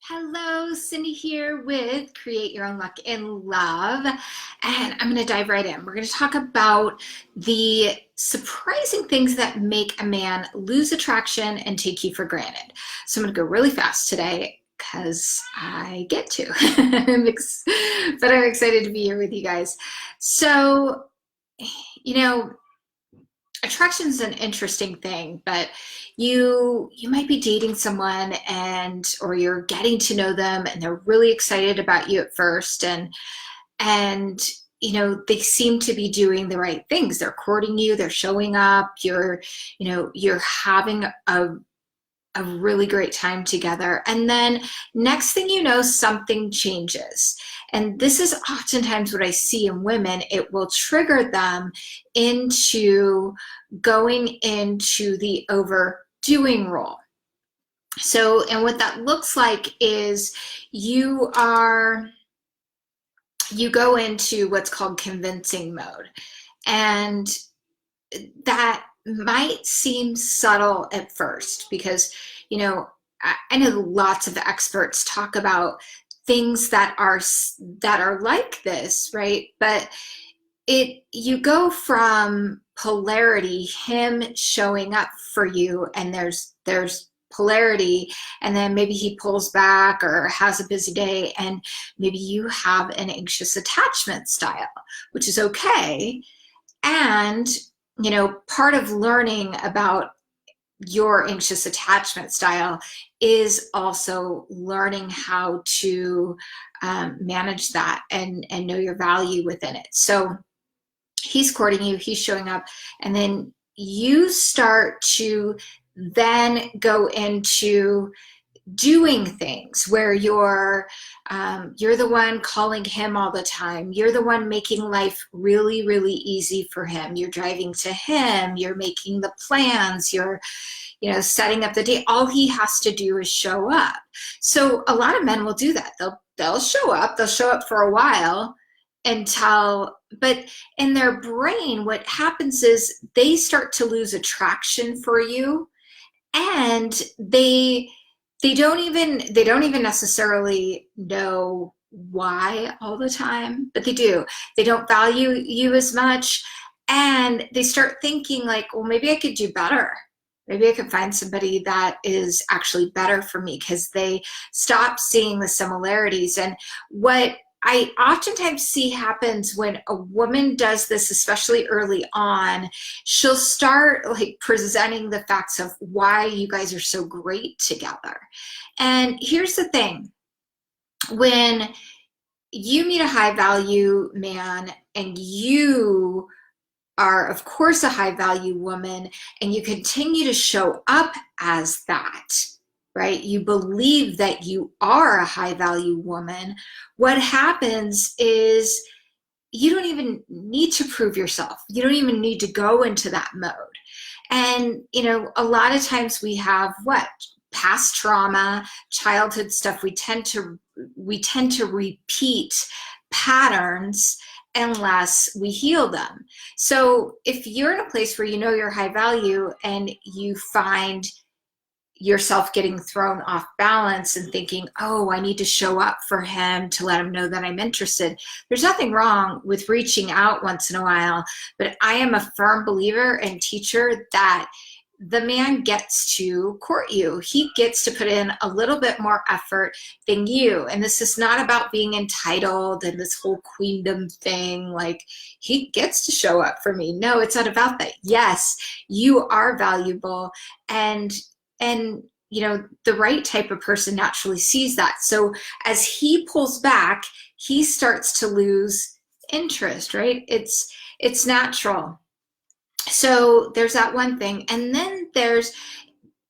Hello, Cindy here with Create Your Own Luck in Love. And I'm going to dive right in. We're going to talk about the surprising things that make a man lose attraction and take you for granted. So I'm going to go really fast today because I get to. But I'm excited to be here with you guys. So, you know, attraction is an interesting thing, but you might be dating someone and or you're getting to know them and they're really excited about you at first and they seem to be doing the right things. They're courting you, they're showing up, you're having a really great time together. And then next thing you know, something changes. And this is oftentimes what I see in women. It will trigger them into going into the overdoing role. So, and what that looks like is you go into what's called convincing mode. And that might seem subtle at first because, I know lots of experts talk about things that are like this, right? But you go from polarity, him showing up for you, and there's polarity, and then maybe he pulls back or has a busy day, and maybe you have an anxious attachment style, which is okay. And part of learning about your anxious attachment style is also learning how to manage that and know your value within it. So he's courting you, he's showing up, and then you start to then go into doing things where you're the one calling him all the time. You're the one making life really, really easy for him. You're driving to him. You're making the plans. You're, setting up the date. All he has to do is show up. So a lot of men will do that. They'll show up. They'll show up for a while but in their brain, what happens is they start to lose attraction for you, and they don't even necessarily know why all the time, but they do. They don't value you as much, and they start thinking like, well, maybe I could do better. Maybe I could find somebody that is actually better for me, because they stop seeing the similarities. And what I oftentimes see happens when a woman does this, especially early on, she'll start like presenting the facts of why you guys are so great together. And here's the thing. When you meet a high value man and you are, of course, a high value woman, and you continue to show up as that, right? You believe that you are a high value woman. What happens is you don't even need to prove yourself. You don't even need to go into that mode. And, a lot of times we have past trauma, childhood stuff. We tend to repeat patterns unless we heal them. So if you're in a place where you're high value and you find yourself getting thrown off balance and thinking, oh, I need to show up for him to let him know that I'm interested. There's nothing wrong with reaching out once in a while, but I am a firm believer and teacher that the man gets to court you. He gets to put in a little bit more effort than you. And this is not about being entitled and this whole queendom thing. Like, he gets to show up for me. No, it's not about that. Yes, you are valuable. And the right type of person naturally sees that. So as he pulls back, he starts to lose interest, right? It's natural. So there's that one thing. And then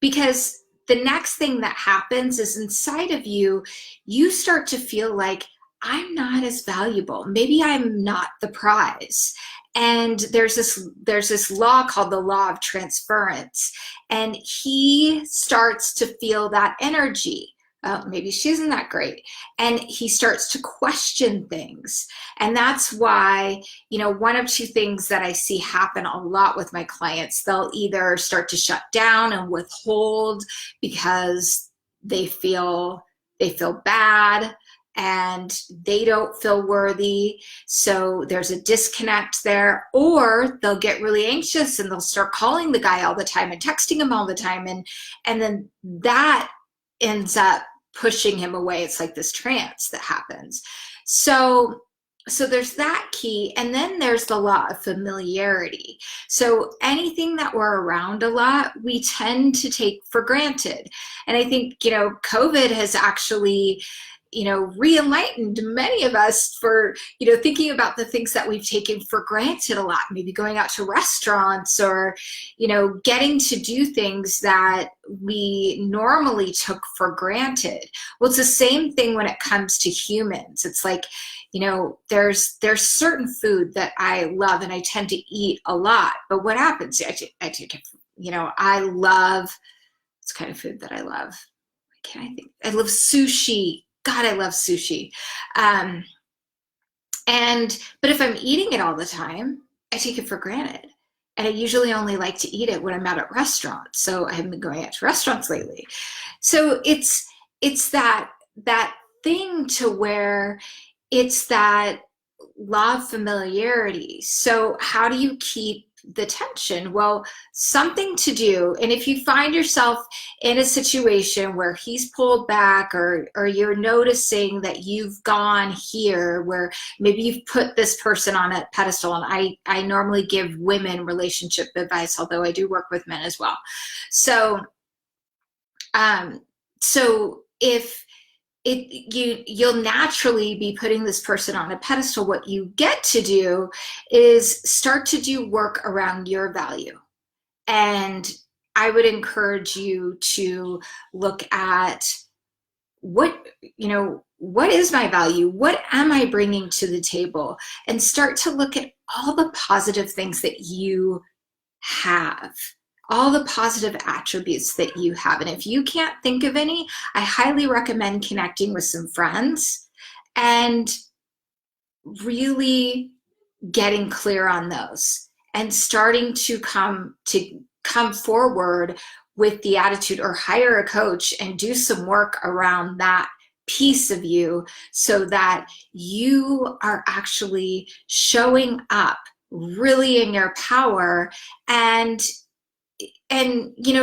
because the next thing that happens is inside of you, you start to feel like, I'm not as valuable. Maybe I'm not the prize. And there's this law called the law of transference. And he starts to feel that energy. Maybe she isn't that great. And he starts to question things. And that's why, one of two things that I see happen a lot with my clients, they'll either start to shut down and withhold because they feel they feel bad and they don't feel worthy. So there's a disconnect there, or they'll get really anxious and they'll start calling the guy all the time and texting him all the time. And then that ends up pushing him away. It's like this trance that happens. So there's that key. And then there's the law of familiarity. So anything that we're around a lot, we tend to take for granted. And I think, COVID has actually, re-enlightened many of us for, thinking about the things that we've taken for granted a lot, maybe going out to restaurants or, getting to do things that we normally took for granted. Well, it's the same thing when it comes to humans. It's like, there's certain food that I love and I tend to eat a lot, but what happens? I take it, I love, it's kind of food that I love. Can I think? I love sushi. God, I love sushi. But if I'm eating it all the time, I take it for granted. And I usually only like to eat it when I'm out at restaurants. So I haven't been going out to restaurants lately. So it's that thing to where it's that law of familiarity. So how do you keep the tension? Well, something to do. And if you find yourself in a situation where he's pulled back, or you're noticing that you've gone here where maybe you've put this person on a pedestal, and I normally give women relationship advice, although I do work with men as well. So if you'll naturally be putting this person on a pedestal, what you get to do is start to do work around your value. And I would encourage you to look at what is my value? What am I bringing to the table? And start to look at all the positive things that you have, all the positive attributes that you have. And if you can't think of any, I highly recommend connecting with some friends and really getting clear on those and starting to come forward with the attitude, or hire a coach and do some work around that piece of you, so that you are actually showing up really in your power, and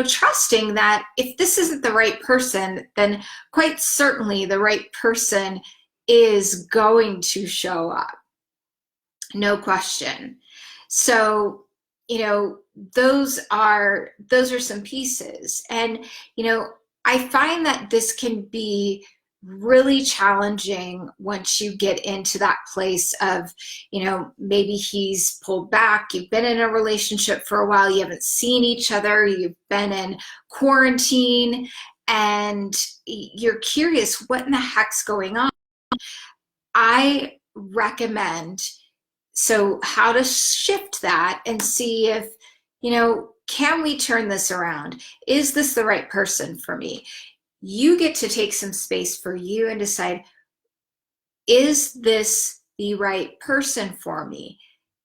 trusting that if this isn't the right person, then quite certainly the right person is going to show up. No question. So, those are some pieces. And, I find that this can be really challenging once you get into that place of, maybe he's pulled back, you've been in a relationship for a while, you haven't seen each other, you've been in quarantine, and you're curious, what in the heck's going on? I recommend, so how to shift that and see if, can we turn this around? Is this the right person for me? You get to take some space for you and decide, is this the right person for me?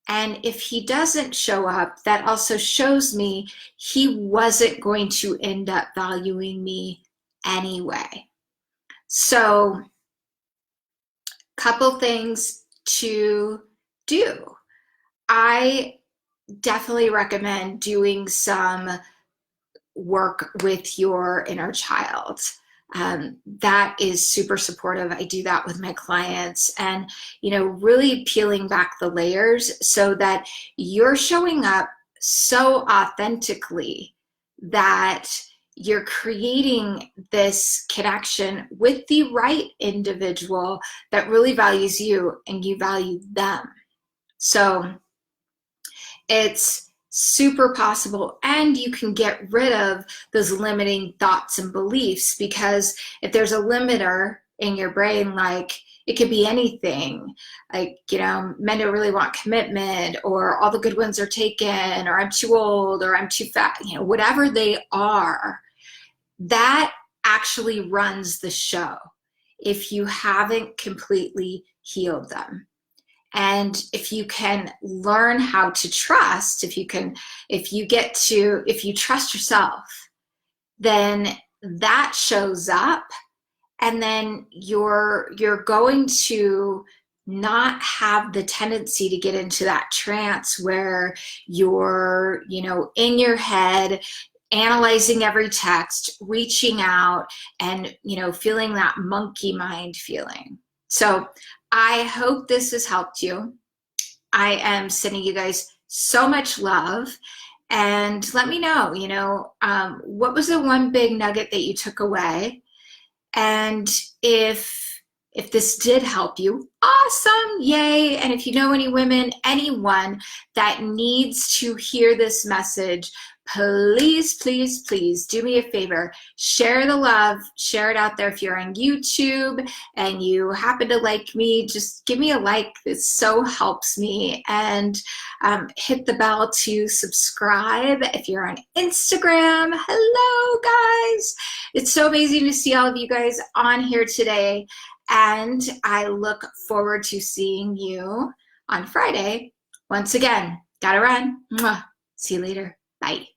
And if he doesn't show up, that also shows me he wasn't going to end up valuing me anyway. So, couple things to do. I definitely recommend doing some work with your inner child. That is super supportive. I do that with my clients, and really peeling back the layers so that you're showing up so authentically that you're creating this connection with the right individual that really values you and you value them. So it's super possible, and you can get rid of those limiting thoughts and beliefs, because if there's a limiter in your brain, like it could be anything, like men don't really want commitment, or all the good ones are taken, or I'm too old, or I'm too fat, whatever they are, that actually runs the show if you haven't completely healed them. And if you can learn how to trust, if you trust yourself, then that shows up, and then you're going to not have the tendency to get into that trance where you're, you know, in your head analyzing every text, reaching out, and, you know, feeling that monkey mind feeling. So I hope this has helped you. I am sending you guys so much love, and let me know, you know, what was the one big nugget that you took away? And if this did help you, awesome, yay. And if you know any women, anyone that needs to hear this message, please, please, please do me a favor. Share the love, share it out there. If you're on YouTube and you happen to like me, just give me a like. It so helps me. And hit the bell to subscribe. If you're on Instagram, hello guys. It's so amazing to see all of you guys on here today. And I look forward to seeing you on Friday. Once again, gotta run. Mwah. See you later. Bye.